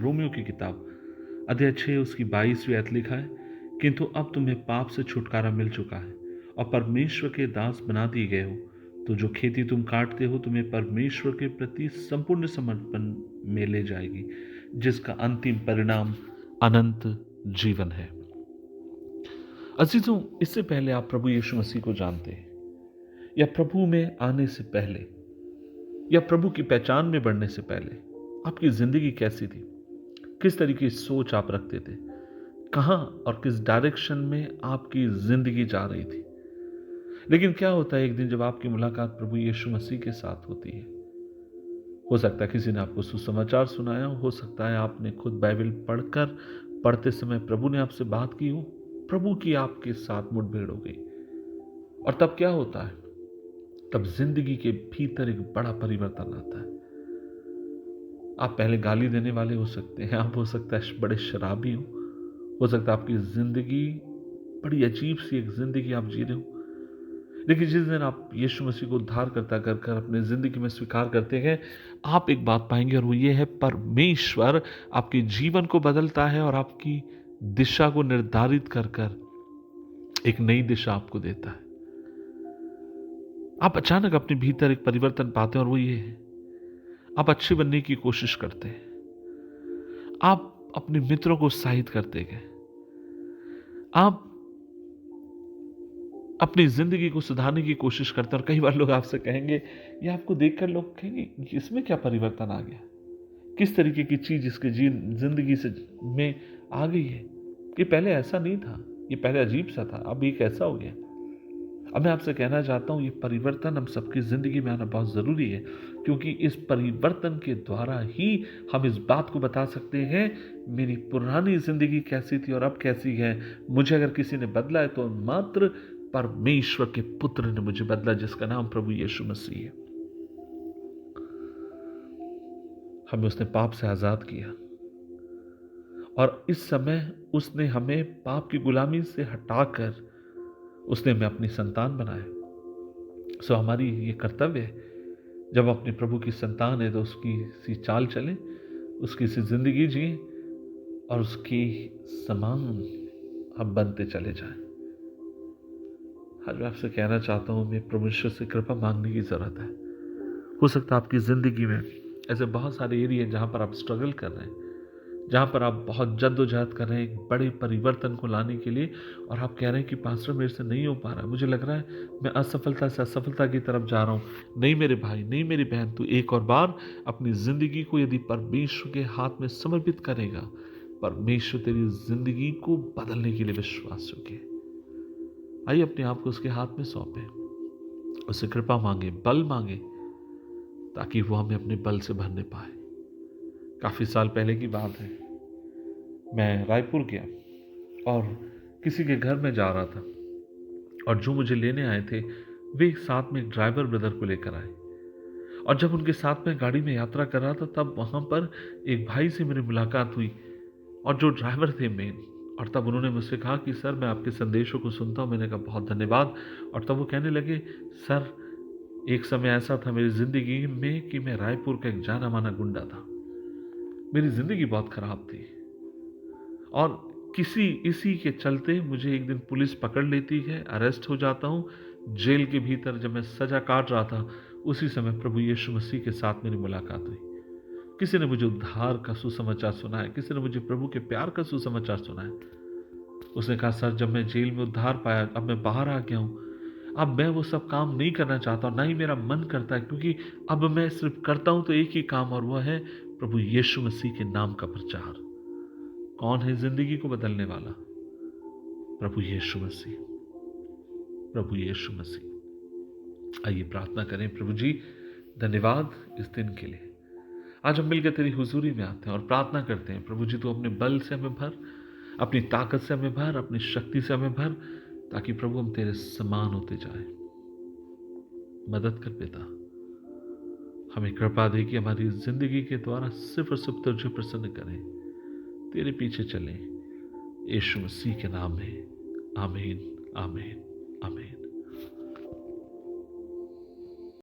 Romeo की किताब अध्याय 6 उसकी 22वीं आयत लिखा है, किंतु अब तुम्हें पाप से छुटकारा मिल चुका है और परमेश्वर के दास बना दिए गए हो, तो जो खेती तुम काटते हो तुम्हें परमेश्वर के प्रति संपूर्ण समर्पण में ले जाएगी, जिसका अंतिम परिणाम अनंत जीवन है। अजीजों, इससे पहले आप प्रभु यीशु मसीह को जानते हैं, या प्रभु में आने से पहले, या प्रभु की पहचान में बढ़ने से पहले आपकी जिंदगी कैसी थी? किस तरीके की सोच आप रखते थे? कहां और किस डायरेक्शन में आपकी जिंदगी जा रही थी? लेकिन क्या होता है, एक दिन जब आपकी मुलाकात प्रभु यीशु मसीह के साथ होती है, हो सकता है किसी ने आपको सुसमाचार सुनाया हो सकता है आपने खुद बाइबल पढ़ते समय प्रभु ने आपसे बात की हो, प्रभु की आपके साथ मुठभेड़ हो गई। और तब क्या होता है? तब जिंदगी के भीतर एक बड़ा परिवर्तन आता है। आप पहले गाली देने वाले हो सकते हैं, आप हो सकता है बड़े शराबी हो सकता है आपकी जिंदगी बड़ी अजीब सी एक जिंदगी आप जी रहे हो। लेकिन जिस दिन आप यीशु मसीह को उद्धारकर्ता कर अपने जिंदगी में स्वीकार करते हैं, आप एक बात पाएंगे, और वो ये है, परमेश्वर आपके जीवन को बदलता है और आपकी दिशा को निर्धारित कर एक नई दिशा आपको देता है। आप अचानक अपने भीतर एक परिवर्तन पाते हैं, और वो ये है, आप अच्छे बनने की कोशिश करते हैं, आप अपने मित्रों को उत्साहित करते गए, आप अपनी जिंदगी को सुधारने की कोशिश करते हैं। और कई बार लोग आपसे कहेंगे, या आपको देखकर लोग कहेंगे, इसमें क्या परिवर्तन आ गया? किस तरीके की चीज इसके जिंदगी से में आ गई है? ये पहले ऐसा नहीं था, ये पहले अजीब सा था, अब ये कैसा हो गया? अब मैं आपसे कहना चाहता हूं, ये परिवर्तन हम सबकी जिंदगी में आना बहुत जरूरी है, क्योंकि इस परिवर्तन के द्वारा ही हम इस बात को बता सकते हैं, मेरी पुरानी जिंदगी कैसी थी और अब कैसी है। मुझे अगर किसी ने बदला है तो मात्र परमेश्वर के पुत्र ने मुझे बदला, जिसका नाम प्रभु यीशु मसीह है। हमें उसने पाप से आजाद किया, और इस समय उसने हमें पाप की गुलामी से हटाकर उसने हमें अपनी संतान बनाया। सो हमारी ये कर्तव्य है, जब अपने प्रभु की संतान है तो उसकी सी चाल चलें, उसकी सी जिंदगी जिए, और उसकी समान हम बनते चले जाएं। आज मैं आपसे कहना चाहता हूं, मैं परमेश्वर से कृपा मांगने की जरूरत है। हो सकता है आपकी जिंदगी में ऐसे बहुत सारे एरिया जहां पर आप स्ट्रगल कर रहे हैं, जहां पर आप बहुत जद्दोजहद कर रहे हैं एक बड़े परिवर्तन को लाने के लिए, और आप कह रहे हैं कि पास्टर मेरे से नहीं हो पा रहा है, मुझे लग रहा है मैं असफलता से असफलता की तरफ जा रहा हूं। नहीं मेरे भाई, नहीं मेरी बहन, तू एक और बार अपनी जिंदगी को यदि परमेश्वर के हाथ में समर्पित करेगा, परमेश्वर तेरी जिंदगी को बदलने के लिए विश्वास योग्य है। आइए अपने आप को उसके हाथ में सौंपे, उससे कृपा मांगे, बल मांगे, ताकि वो हमें अपने बल से भरने पाए। काफी साल पहले की बात है, मैं रायपुर गया और किसी के घर में जा रहा था, और जो मुझे लेने आए थे वे साथ में एक ड्राइवर ब्रदर को लेकर आए। और जब उनके साथ में गाड़ी में यात्रा कर रहा था, तब वहां पर एक भाई से मेरी मुलाकात हुई, और जो ड्राइवर थे मेन, और तब उन्होंने मुझसे कहा कि सर मैं आपके संदेशों को सुनता हूं। मैंने कहा बहुत धन्यवाद। और तब वो कहने लगे, सर एक समय ऐसा था मेरी जिंदगी में कि मैं रायपुर का एक जाना माना गुंडा था, मेरी जिंदगी बहुत खराब थी, और इसी के चलते मुझे एक दिन पुलिस पकड़ लेती है, अरेस्ट हो जाता हूं। जेल के भीतर जब मैं सजा काट रहा था, उसी समय प्रभु यीशु मसीह के साथ मेरी मुलाकात हुई। किसी ने मुझे उद्धार का सुसमाचार सुनाया, किसी ने मुझे प्रभु के प्यार का सुसमाचार सुनाया। उसने कहा, सर जब मैं जेल में उद्धार पाया, अब मैं बाहर आ गया हूं, अब मैं वो सब काम नहीं करना चाहता, ना ही मेरा मन करता है, क्योंकि अब मैं सिर्फ करता हूं तो एक ही काम, और वह है प्रभु यीशु मसीह के नाम का प्रचार। कौन है जिंदगी को बदलने वाला? प्रभु यीशु मसीह, प्रभु यीशु मसीह। आइए प्रार्थना करें। प्रभु जी, धन्यवाद इस दिन के लिए। आज हम मिलकर तेरी हुजूरी में आते हैं और प्रार्थना करते हैं, प्रभु जी तू अपने बल से हमें भर, अपनी ताकत से हमें भर, अपनी शक्ति से हमें भर, ताकि प्रभु हम तेरे समान होते जाए। मदद कर पिता, हमें कृपा दे कि हमारी जिंदगी के द्वारा सिर्फ और सिर्फ तुझे प्रसन्न करें, तेरे पीछे चलें। यीशु मसीह के नाम में आमीन, आमीन।